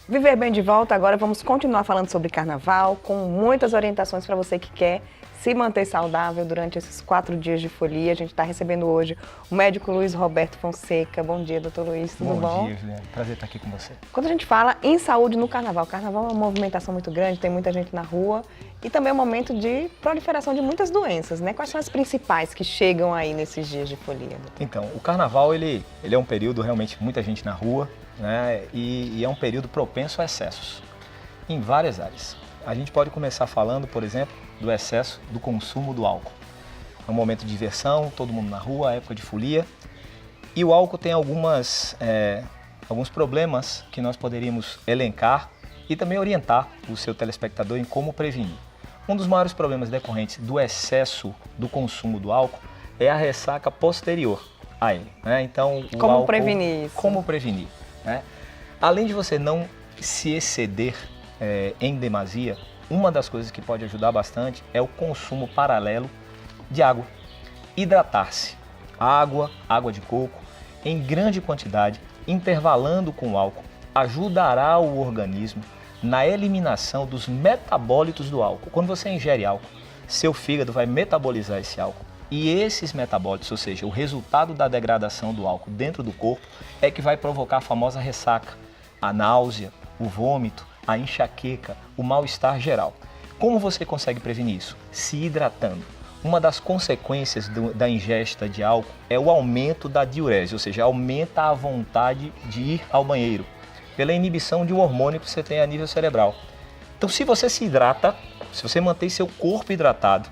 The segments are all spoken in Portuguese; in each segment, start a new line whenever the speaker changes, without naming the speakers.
Viver Bem de volta, agora vamos continuar falando sobre carnaval, com muitas orientações para você que quer se manter saudável durante esses 4 dias de folia. A gente está recebendo hoje o médico Luiz Roberto Fonseca. Bom dia, doutor Luiz, tudo bom?
Bom dia, Juliana. Prazer estar aqui com você.
Quando a gente fala em saúde no carnaval, o carnaval é uma movimentação muito grande, tem muita gente na rua e também é um momento de proliferação de muitas doenças, né? Quais são as principais que chegam aí nesses dias de folia, doutor?
Então, o carnaval, ele é um período realmente muita gente na rua, né? E é um período propenso a excessos, em várias áreas. A gente pode começar falando, por exemplo, do excesso do consumo do álcool. É um momento de diversão, todo mundo na rua, época de folia. E o álcool tem alguns problemas que nós poderíamos elencar e também orientar o seu telespectador em como prevenir. Um dos maiores problemas decorrentes do excesso do consumo do álcool é a ressaca posterior a ele, né? Então,
como
álcool,
prevenir isso?
Como prevenir, né? Além de você não se exceder em demasia, uma das coisas que pode ajudar bastante é o consumo paralelo de água. Hidratar-se. Água de coco, em grande quantidade, intervalando com o álcool, ajudará o organismo na eliminação dos metabólitos do álcool. Quando você ingere álcool, seu fígado vai metabolizar esse álcool. E esses metabólitos, ou seja, o resultado da degradação do álcool dentro do corpo, é que vai provocar a famosa ressaca, a náusea, o vômito, a enxaqueca, o mal-estar geral. Como você consegue prevenir isso? Se hidratando. Uma das consequências da ingesta de álcool é o aumento da diurese, ou seja, aumenta a vontade de ir ao banheiro, pela inibição de um hormônio que você tem a nível cerebral. Então, se você se hidrata, se você mantém seu corpo hidratado,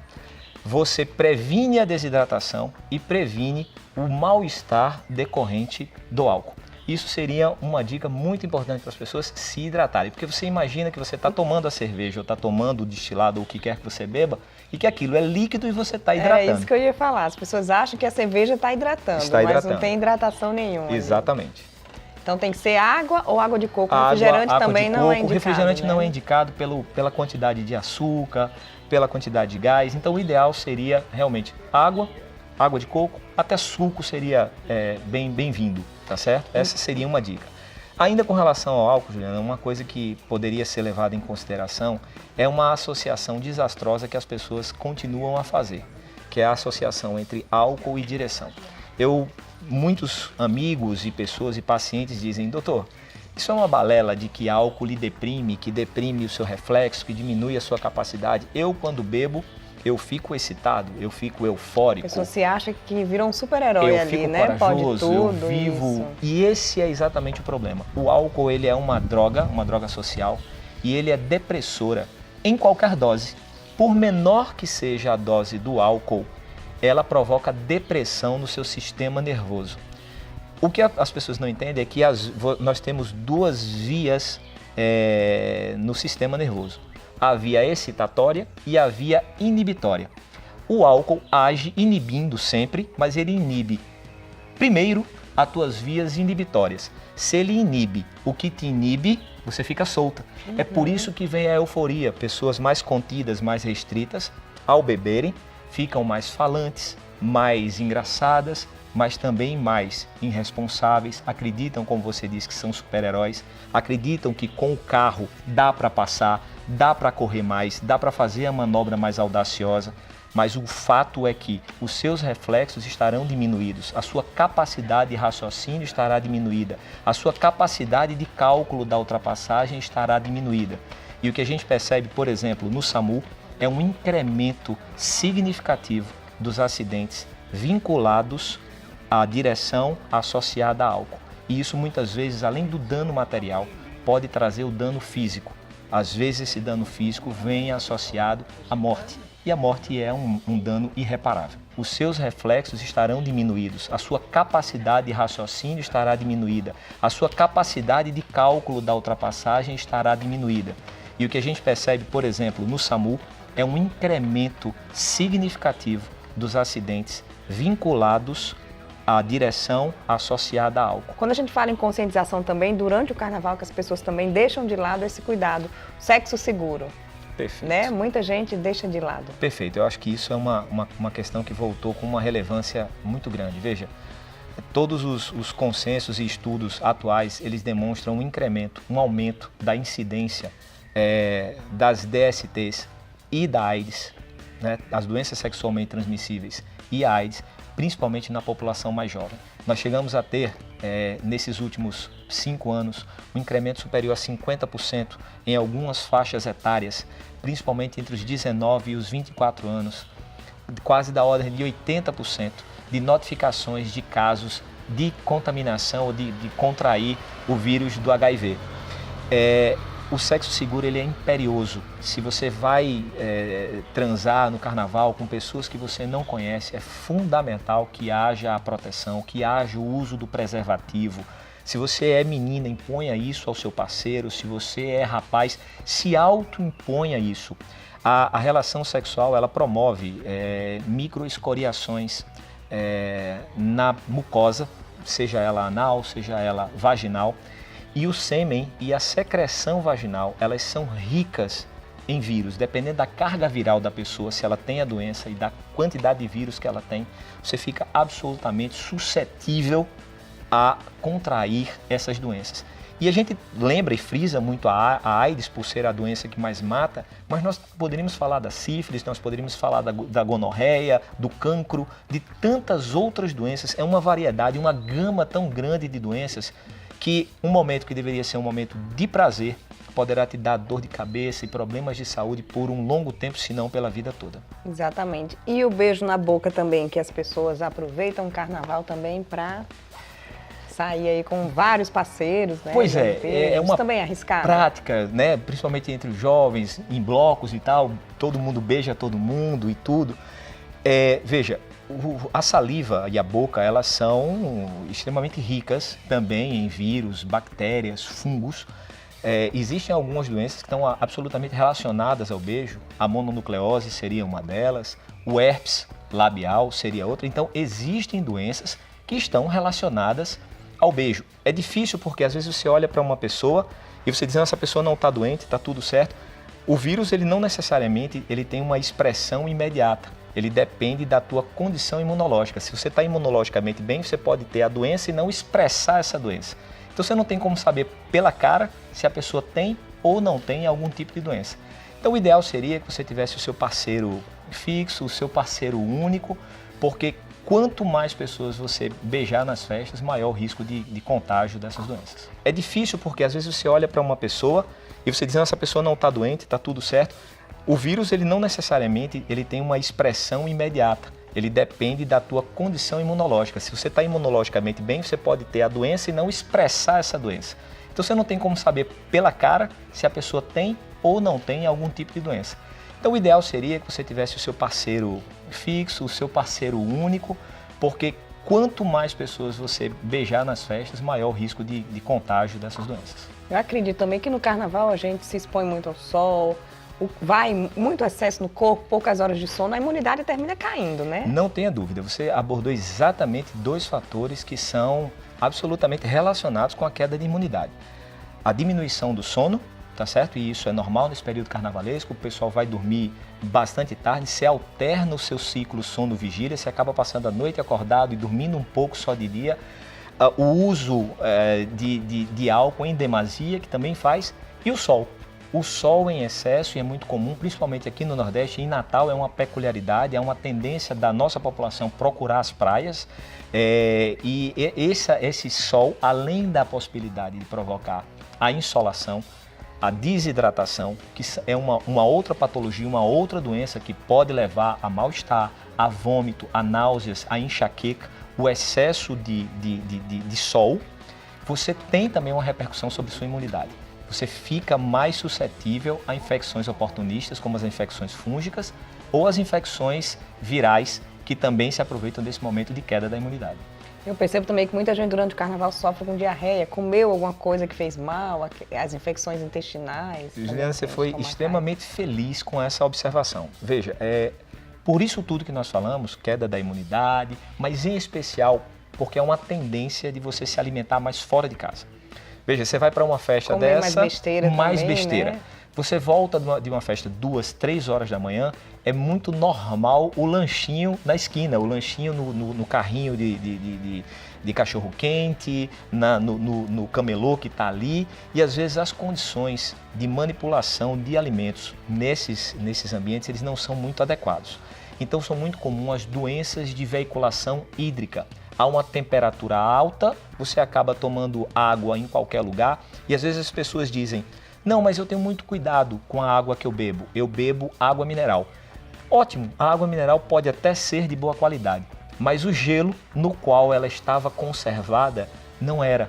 você previne a desidratação e previne o mal-estar decorrente do álcool. Isso seria uma dica muito importante para as pessoas se hidratarem, porque você imagina que você está tomando a cerveja ou está tomando o destilado ou o que quer que você beba e que aquilo é líquido e você está hidratando.
É isso que eu ia falar, as pessoas acham que a cerveja está hidratando, mas não tem hidratação nenhuma.
Exatamente.
Ali. Então tem que ser água ou água de coco, refrigerante também não é indicado.
O refrigerante
né?
não é indicado pela quantidade de açúcar, pela quantidade de gás, então o ideal seria realmente água de coco, até suco seria bem-vindo, tá certo? Essa seria uma dica. Ainda com relação ao álcool, Juliana, uma coisa que poderia ser levada em consideração é uma associação desastrosa que as pessoas continuam a fazer, que é a associação entre álcool e direção. Muitos amigos e pessoas e pacientes dizem, doutor, isso é uma balela de que álcool lhe deprime, que deprime o seu reflexo, que diminui a sua capacidade. Eu, quando bebo, eu fico excitado, eu fico eufórico.
A pessoa se acha que virou um super-herói ali, né?
Corajoso,
Pode tudo,
eu vivo.
isso.
E esse é exatamente o problema. O álcool, ele é uma droga social, e ele é depressora em qualquer dose. Por menor que seja a dose do álcool, ela provoca depressão no seu sistema nervoso. O que as pessoas não entendem é que nós temos duas vias no sistema nervoso. A via excitatória e a via inibitória. O álcool age inibindo sempre, mas ele inibe primeiro as tuas vias inibitórias. Se ele inibe o que te inibe, você fica solta. É por isso que vem a euforia. Pessoas mais contidas, mais restritas, ao beberem, ficam mais falantes, mais engraçadas, mas também mais irresponsáveis, acreditam, como você disse, que são super-heróis, acreditam que com o carro dá para passar, dá para correr mais, dá para fazer a manobra mais audaciosa, mas o fato é que os seus reflexos estarão diminuídos, a sua capacidade de raciocínio estará diminuída, a sua capacidade de cálculo da ultrapassagem estará diminuída. E o que a gente percebe, por exemplo, no SAMU, é um incremento significativo dos acidentes vinculados à direção associada a álcool. E isso muitas vezes, além do dano material, pode trazer o dano físico. Às vezes esse dano físico vem associado à morte. E a morte é um dano irreparável. Os seus reflexos estarão diminuídos, a sua capacidade de raciocínio estará diminuída, a sua capacidade de cálculo da ultrapassagem estará diminuída. E o que a gente percebe, por exemplo, no SAMU, é um incremento significativo dos acidentes vinculados à direção associada a álcool.
Quando a gente fala em conscientização também, durante o carnaval, que as pessoas também deixam de lado esse cuidado, sexo seguro.
Perfeito.
Né? Muita gente deixa de lado.
Perfeito. Eu acho que isso é uma questão que voltou com uma relevância muito grande. Veja, todos os consensos e estudos atuais, eles demonstram um incremento, um aumento da incidência das DSTs e da AIDS, né, as doenças sexualmente transmissíveis e a AIDS, principalmente na população mais jovem. Nós chegamos a ter, nesses últimos 5 anos, um incremento superior a 50% em algumas faixas etárias, principalmente entre os 19 e os 24 anos, quase da ordem de 80% de notificações de casos de contaminação ou de contrair o vírus do HIV. O sexo seguro ele é imperioso. Se você vai transar no carnaval com pessoas que você não conhece, é fundamental que haja a proteção, que haja o uso do preservativo. Se você é menina, imponha isso ao seu parceiro. Se você é rapaz, se autoimponha isso. A relação sexual ela promove microescoriações na mucosa, seja ela anal, seja ela vaginal. E o sêmen e a secreção vaginal, elas são ricas em vírus. Dependendo da carga viral da pessoa, se ela tem a doença e da quantidade de vírus que ela tem, você fica absolutamente suscetível a contrair essas doenças. E a gente lembra e frisa muito a AIDS por ser a doença que mais mata, mas nós poderíamos falar da sífilis, nós poderíamos falar da gonorreia, do cancro, de tantas outras doenças. É uma variedade, uma gama tão grande de doenças que um momento que deveria ser um momento de prazer poderá te dar dor de cabeça e problemas de saúde por um longo tempo, se não pela vida toda. Exatamente.
E o beijo na boca também, que as pessoas aproveitam o carnaval também para sair aí com vários parceiros, né?
Pois é uma
também arriscado.
Prática, né? Principalmente entre os jovens, em blocos e tal, todo mundo beija todo mundo e tudo. Veja, a saliva e a boca, elas são extremamente ricas também em vírus, bactérias, fungos. Existem algumas doenças que estão absolutamente relacionadas ao beijo. A mononucleose seria uma delas, o herpes labial seria outra. Então, existem doenças que estão relacionadas ao beijo. É difícil porque às vezes você olha para uma pessoa e você diz, essa pessoa não está doente, está tudo certo. O vírus, ele não necessariamente ele tem uma expressão imediata. Ele depende da tua condição imunológica. Se você está imunologicamente bem, você pode ter a doença e não expressar essa doença. Então você não tem como saber pela cara se a pessoa tem ou não tem algum tipo de doença. Então o ideal seria que você tivesse o seu parceiro fixo, o seu parceiro único, porque quanto mais pessoas você beijar nas festas, maior o risco de contágio dessas doenças. É difícil porque às vezes você olha para uma pessoa e você diz, essa pessoa não está doente, está tudo certo. O vírus, ele não necessariamente ele tem uma expressão imediata. Ele depende da tua condição imunológica. Se você está imunologicamente bem, você pode ter a doença e não expressar essa doença. Então você não tem como saber pela cara se a pessoa tem ou não tem algum tipo de doença. Então o ideal seria que você tivesse o seu parceiro fixo, o seu parceiro único, porque quanto mais pessoas você beijar nas festas, maior o risco de contágio dessas doenças.
Eu acredito também que no carnaval a gente se expõe muito ao sol, vai muito excesso no corpo, poucas horas de sono, a imunidade termina caindo, né?
Não tenha dúvida, você abordou exatamente 2 fatores que são absolutamente relacionados com a queda de imunidade. A diminuição do sono, tá certo? E isso é normal nesse período carnavalesco, o pessoal vai dormir bastante tarde, você alterna o seu ciclo sono-vigília, você acaba passando a noite acordado e dormindo um pouco só de dia. O uso de álcool em demasia, que também faz, e o sol. O sol em excesso, e é muito comum, principalmente aqui no Nordeste, em Natal é uma peculiaridade, é uma tendência da nossa população procurar as praias. E esse sol, além da possibilidade de provocar a insolação, a desidratação, que é uma outra patologia, uma outra doença que pode levar a mal-estar, a vômito, a náuseas, a enxaqueca, o excesso de sol, você tem também uma repercussão sobre sua imunidade. Você fica mais suscetível a infecções oportunistas, como as infecções fúngicas ou as infecções virais, que também se aproveitam desse momento de queda da imunidade.
Eu percebo também que muita gente durante o carnaval sofre com diarreia, comeu alguma coisa que fez mal, as infecções intestinais.
Juliana, você foi extremamente feliz com essa observação. Veja, por isso tudo que nós falamos, queda da imunidade, mas em especial porque é uma tendência de você se alimentar mais fora de casa. Veja, você vai para uma festa
comer
dessa,
mais besteira.
Né? Você volta de uma festa 2, 3 horas da manhã, é muito normal o lanchinho na esquina, o lanchinho no carrinho de cachorro-quente, no camelô que está ali. E às vezes as condições de manipulação de alimentos nesses ambientes eles não são muito adequados. Então são muito comuns as doenças de veiculação hídrica. A uma temperatura alta, você acaba tomando água em qualquer lugar e às vezes as pessoas dizem: não, mas eu tenho muito cuidado com a água que eu bebo água mineral. Ótimo, a água mineral pode até ser de boa qualidade, mas o gelo no qual ela estava conservada não era.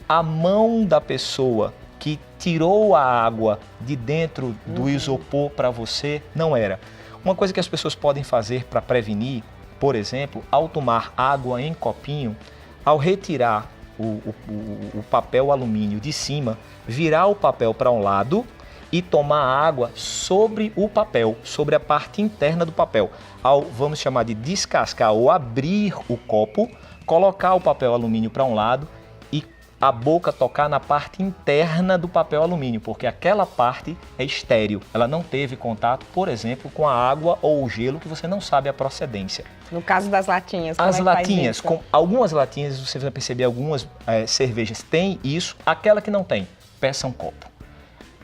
A mão da pessoa que tirou a água de dentro do isopor para você não era. Uma coisa que as pessoas podem fazer para prevenir, por exemplo, ao tomar água em copinho, ao retirar o papel alumínio de cima, virar o papel para um lado e tomar água sobre o papel, sobre a parte interna do papel. Ao, vamos chamar de descascar ou abrir o copo, colocar o papel alumínio para um lado e a boca tocar na parte interna do papel alumínio, porque aquela parte é estéril. Ela não teve contato, por exemplo, com a água ou o gelo que você não sabe a procedência.
No caso das latinhas,
as latinhas, algumas latinhas, você vai perceber, algumas cervejas têm isso, aquela que não tem, peça um copo.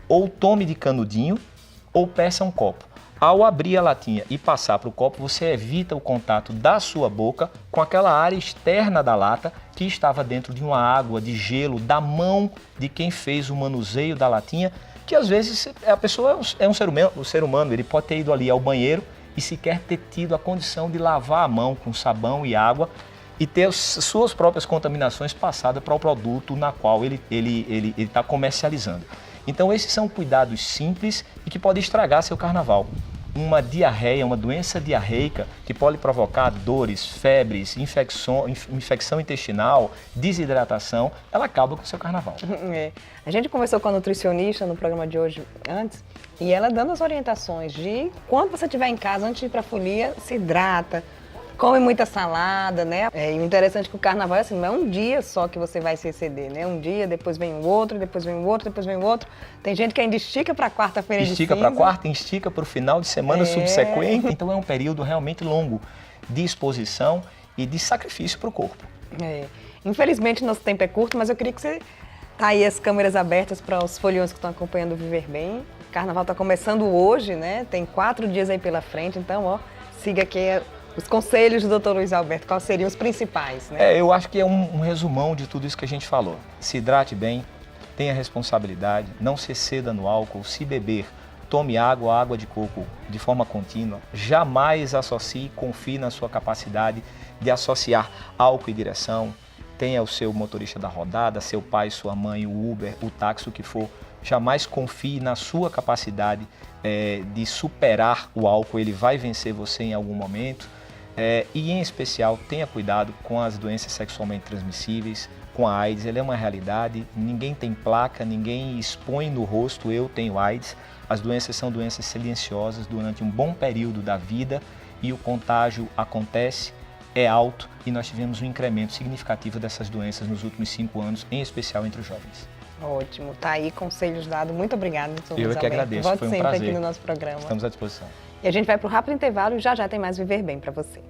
Ou tome de canudinho, ou peça um copo. Ao abrir a latinha e passar para o copo, você evita o contato da sua boca com aquela área externa da lata que estava dentro de uma água, de gelo, da mão de quem fez o manuseio da latinha, que às vezes a pessoa é um ser humano, ele pode ter ido ali ao banheiro e sequer ter tido a condição de lavar a mão com sabão e água e ter as suas próprias contaminações passadas para o produto na qual ele está comercializando. Então esses são cuidados simples e que podem estragar seu carnaval. Uma diarreia, uma doença diarreica que pode provocar dores, febres, infecção intestinal, desidratação, ela acaba com o seu carnaval.
A gente conversou com a nutricionista no programa de hoje antes e ela dando as orientações de quando você estiver em casa, antes de ir para a folia, se hidrata, come muita salada, né? E o interessante é que o carnaval é assim, não é um dia só que você vai se exceder, né? Um dia, depois vem o outro, depois vem o outro, depois vem o outro. Tem gente que ainda estica para quarta-feira de cinza.
Estica para quarta, estica para o final de semana subsequente. Então é um período realmente longo de exposição e de sacrifício para o corpo.
Infelizmente nosso tempo é curto, mas eu queria que você... Tá aí as câmeras abertas para os foliões que estão acompanhando o Viver Bem. O carnaval está começando hoje, né? Tem 4 dias aí pela frente, então, ó, siga aqui os conselhos do Dr. Luiz Alberto, quais seriam os principais, né?
Eu acho que é um resumão de tudo isso que a gente falou. Se hidrate bem, tenha responsabilidade, não se exceda no álcool, se beber, tome água de coco de forma contínua, jamais associe, confie na sua capacidade de associar álcool e direção, tenha o seu motorista da rodada, seu pai, sua mãe, o Uber, o táxi, o que for, jamais confie na sua capacidade de superar o álcool, ele vai vencer você em algum momento. E em especial tenha cuidado com as doenças sexualmente transmissíveis, com a AIDS, ele é uma realidade, ninguém tem placa, ninguém expõe no rosto, eu tenho AIDS. As doenças são doenças silenciosas durante um bom período da vida e o contágio acontece, é alto e nós tivemos um incremento significativo dessas doenças nos últimos 5 anos, em especial entre os jovens.
Ótimo, tá aí conselhos dados, muito obrigada, doutor Luiz
Eu
Alberto.
que agradeço,
Volte
foi um
sempre
prazer.
aqui no nosso programa.
Estamos à disposição.
E a gente vai para o rápido intervalo e já tem mais Viver Bem para você.